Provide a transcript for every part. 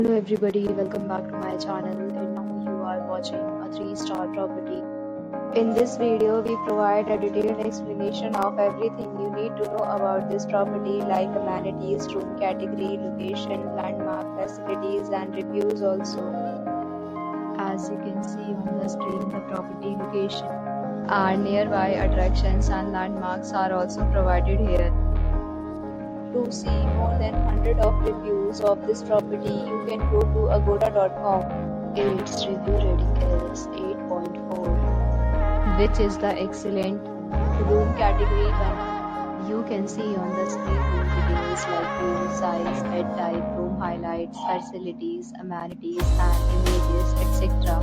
Hello everybody, welcome back to my channel, and now you are watching a 3-star property. In this video, we provide a detailed explanation of everything you need to know about this property, like amenities, room category, location, landmark, facilities and reviews also. As you can see on the screen, the property location and nearby attractions and landmarks are also provided here. To see more than 100 of reviews of this property, you can go to agoda.com. Its review rating is 8.4, which is the excellent. Room category 1. You can see on the screen room details like room size, bed type, room highlights, facilities, amenities and images, etc.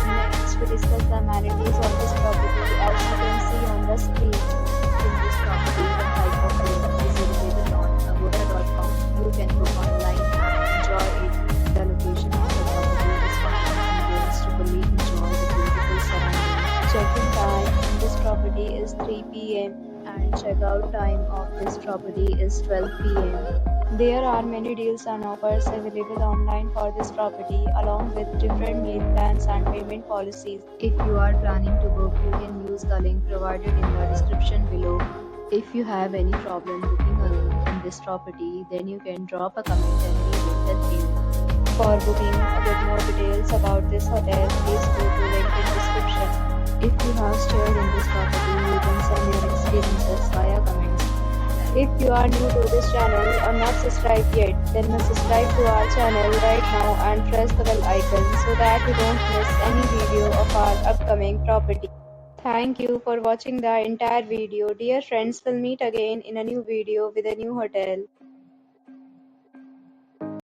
Next, we discuss the amenities of this property. As you can see on the screen, in this property, the type of room is available on agoda.com. You can book online and enjoy it. The location of the property is perfect and guests to fully enjoy the beautiful surroundings. Check-in time in this property is 3 p.m. and check-out time of this property is 12 p.m. There are many deals and offers available online for this property, along with different meal plans and payment policies. If you are planning to book, you can use the link provided in the description below. If you have any problem booking a room in this property, then you can drop a comment and we will help you. For booking or get more details about this hotel, please go to link in description. If you have stayed in this property, you can send your experiences via comments. If you are new to this channel or not subscribed yet, then subscribe to our channel right now and press the bell icon so that you don't miss any video of our upcoming property. Thank you for watching the entire video. Dear friends, we'll meet again in a new video with a new hotel.